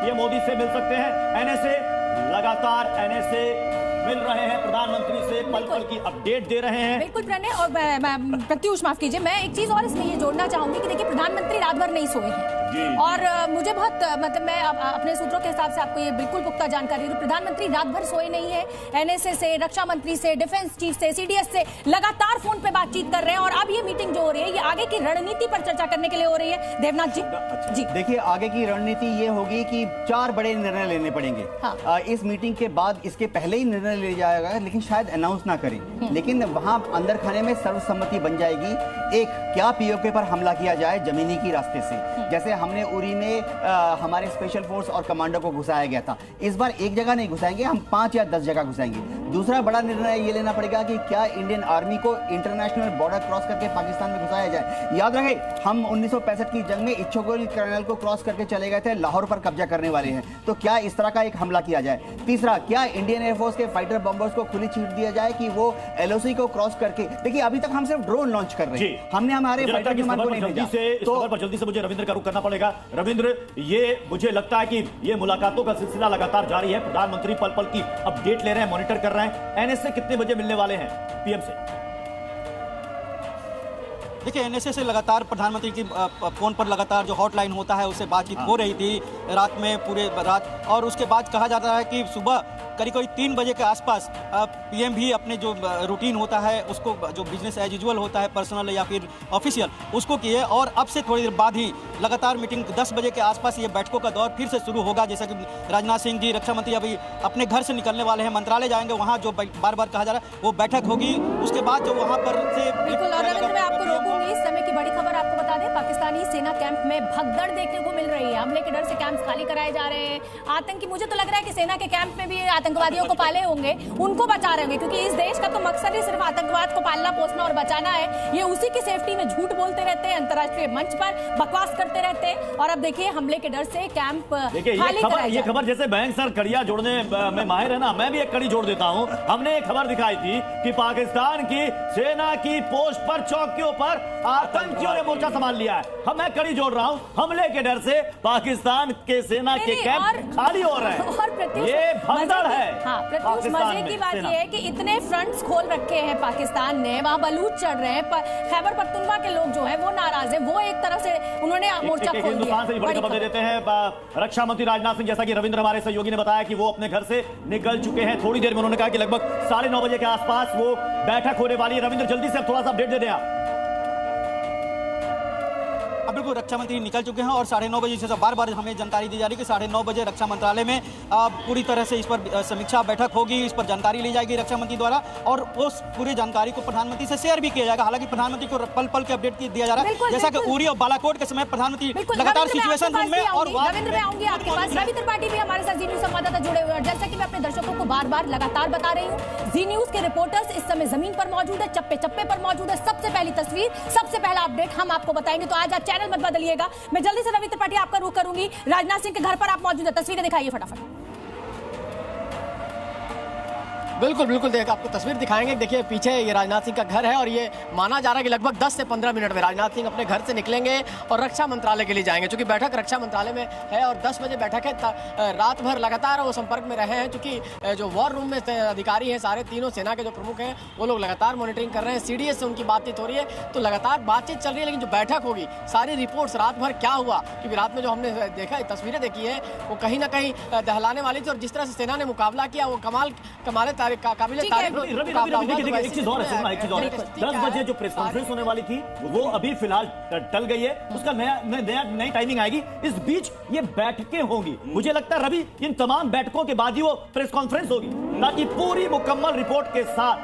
ये मोदी से मिल सकते हैं। एनएसए लगातार एनएसए मिल रहे हैं प्रधानमंत्री से, पल पल की अपडेट दे रहे हैं। बिल्कुल प्रणय और प्रत्युष, माफ कीजिए, मैं एक चीज और इसमें ये जोड़ना चाहूंगी कि देखिए प्रधानमंत्री रात भर नहीं सोए हैं और मुझे बहुत मतलब मैं अपने सूत्रों के हिसाब से आपको ये बिल्कुल पुख्ता जानकारी दूं, प्रधानमंत्री रात भर सोए नहीं है। एनएसए से, रक्षा मंत्री से, डिफेंस चीफ से, सीडीएस से लगातार फोन पे बातचीत कर रहे हैं और अब ये मीटिंग जो हो रही है ये आगे की रणनीति पर चर्चा करने के लिए हो रही है। देवनाथ जी देखिए, आगे की रणनीति ये होगी कि 4 बड़े निर्णय लेने पड़ेंगे। हाँ। इस मीटिंग के बाद इसके पहले ही निर्णय ले जाएगा, लेकिन शायद अनाउंस ना करें, लेकिन वहां अंदर खाने में सर्वसम्मति बन जाएगी। एक, क्या पीओके पर हमला किया जाए जमीनी की रास्ते से, जैसे हमने उरी में हमारे स्पेशल फोर्स और कमांडो को घुसाया गया था। इस बार एक जगह नहीं घुसाएंगे, हम 5 या 10 जगह घुसाएंगे। दूसरा बड़ा निर्णय ये लेना पड़ेगा कि क्या इंडियन आर्मी को इंटरनेशनल बॉर्डर क्रॉस करके पाकिस्तान में घुसाया जाए। याद रहे, हम 1965 की जंग में इच्छोगोल कर्नल को क्रॉस करके चले गए थे, लाहौर पर कब्जा करने वाले हैं, तो क्या इस तरह का एक हमला किया जाए। तीसरा, क्या इंडियन एयरफोर्स के फाइटर बॉम्बर्स को खुली छूट दिया जाए कि वो एलओसी को क्रॉस करके, देखिए अभी तक हम सिर्फ ड्रोन लॉन्च कर रहे हैं, हमने हमारे फाइटर विमान को नहीं भेजा। जल्दी से मुझे रविंद्र का रुख करना पड़ेगा। रविंद्र, ये मुझे लगता है कि ये मुलाकातों का सिलसिला लगातार जारी है, प्रधानमंत्री पल पल की अपडेट ले रहे हैं, मॉनिटर कर रहे हैं। एनएसए कितने बजे मिलने वाले हैं पीएम से? देखिए, एनएसए से लगातार प्रधानमंत्री की फोन पर लगातार जो हॉटलाइन होता है उससे बातचीत हो रही थी रात में, पूरे रात, और उसके बाद कहा जाता है कि सुबह करीब 3 बजे के आसपास पीएम भी अपने जो रूटीन होता है उसको, जो बिजनेस एज यूजुअल होता है, पर्सनल या फिर ऑफिशियल, उसको किए। और अब से थोड़ी देर बाद ही लगातार मीटिंग 10 बजे के आसपास ये बैठकों का दौर फिर से शुरू होगा। जैसा कि राजनाथ सिंह जी, रक्षा मंत्री अभी अपने घर से निकलने वाले हैं, मंत्रालय जाएंगे, वहाँ जो बार बार कहा जा रहा है वो बैठक होगी। उसके बाद जो वहाँ पर से बिल्कुल, और रविंद्र मैं आपको रोकूंगी, इस समय की बड़ी खबर आपको बता दें, पाकिस्तानी सेना कैंप में भगदड़ देखने को मिल रही है। हमले के डर से कैंप खाली कराए जा रहे हैं। आतंकी, मुझे तो लग रहा है कि सेना के कैंप में भी आतंकवादियों को पाले होंगे, उनको बचा रहे होंगे, क्योंकि इस देश का तो मकसद ही सिर्फ आतंकवाद को पालना पोसना और बचाना है। ये उसी की सेफ्टी में झूठ बोलते रहते हैं, अंतर्राष्ट्रीय मंच पर बकवास करते रहते हैं, और अब देखिए हमले के डर से कैंप खाली कराए। ये खबर जैसे बैंक सर कड़ियां जोड़ने में माहिर है ना, मैं भी एक कड़ी जोड़ देता हूं। हमने एक खबर दिखाई थी कि पाकिस्तान की सेना की पोस्ट पर, चौकियों पर आतंकियों ने मोर्चा संभाल लिया है। मैं कड़ी जोड़ रहा हूं, हमले के डर से पाकिस्तान के सेना के कैंप खाली हो रहे हैं। ये भगदड़ है। हाँ, प्रत्युष, मजे की बात यह है कि इतने फ्रंट्स खोल रखे हैं पाकिस्तान ने, वहां बलूच चढ़ रहे हैं, खैबर पख्तूनख्वा के लोग जो हैं वो नाराज हैं, वो एक तरफ से उन्होंने मोर्चा खोल दिया। हिंदुस्तान से बड़ी खबर दे देते हैं, रक्षा मंत्री राजनाथ सिंह, जैसा कि रविंद्र हमारे सहयोगी ने बताया कि वो अपने घर से निकल चुके हैं। थोड़ी देर में उन्होंने कहा कि लगभग 9:30 बजे के आसपास वो बैठक होने वाली है। रविंद्र, जल्दी से थोड़ा सा अपडेट दे दें आप। बिल्कुल, रक्षा मंत्री निकल चुके हैं और 9:30 बजे से बार बार हमें जानकारी दी जा रही है कि 9:30 बजे रक्षा मंत्रालय में पूरी तरह से इस पर समीक्षा बैठक होगी, इस पर जानकारी ली जाएगी रक्षा मंत्री द्वारा, और उस पूरी जानकारी को प्रधानमंत्री से शेयर भी किया जाएगा। हालांकि प्रधानमंत्री को पल पल के अपडेट दिया जा रहा है, जैसा कि उरी और बालाकोट के समय प्रधानमंत्री लगातार सिचुएशन रूम में और रविंद्र, मैं आऊंगी आपके पास। रवि त्रिपाठी भी हमारे साथ जी न्यूज संवाददाता जुड़े हुए हैं। जैसा कि मैं अपने दर्शकों को बार बार लगातार बता रही हूँ, जी न्यूज के रिपोर्टर्स इस समय जमीन पर मौजूद है, चप्पे चप्पे पर मौजूद है। सबसे पहली तस्वीर, सबसे पहला अपडेट हम आपको बताएंगे, तो आज आप चैनल मत बदलिएगा। मैं जल्दी से रवि त्रिपाठी आपका रुख करूंगी, राजनाथ सिंह के घर पर आप मौजूद है, तस्वीरें दिखाइए फटाफट। बिल्कुल बिल्कुल, देख आपको तस्वीर दिखाएंगे। देखिए पीछे ये राजनाथ सिंह का घर है और ये माना जा रहा है कि लगभग 10 से 15 मिनट में राजनाथ सिंह अपने घर से निकलेंगे और रक्षा मंत्रालय के लिए जाएंगे, क्योंकि बैठक रक्षा मंत्रालय में है और 10 बजे बैठक है। रात भर लगातार वो संपर्क में रहे हैं, क्योंकि जो वॉर रूम में अधिकारी हैं, सारे तीनों सेना के जो प्रमुख हैं, वो लोग लगातार मॉनिटरिंग कर रहे हैं। सीडीएस से उनकी बातचीत हो रही है, तो लगातार बातचीत चल रही है। लेकिन जो बैठक होगी, सारी रिपोर्ट्स रात भर क्या हुआ, क्योंकि रात में जो हमने देखा, तस्वीरें देखी है, वो कहीं ना कहीं दहलाने वाली थी, और जिस तरह से सेना ने मुकाबला किया वो काबिल देखिए एक चीज और है, एक चीज और है। 10 बजे जो प्रेस कॉन्फ्रेंस होने वाली थी वो अभी फिलहाल टल गई है, उसका नई टाइमिंग आएगी। इस बीच ये बैठकें होंगी, मुझे लगता है रवि इन तमाम बैठकों के बाद ही वो प्रेस कॉन्फ्रेंस होगी, ताकि पूरी मुकम्मल रिपोर्ट के साथ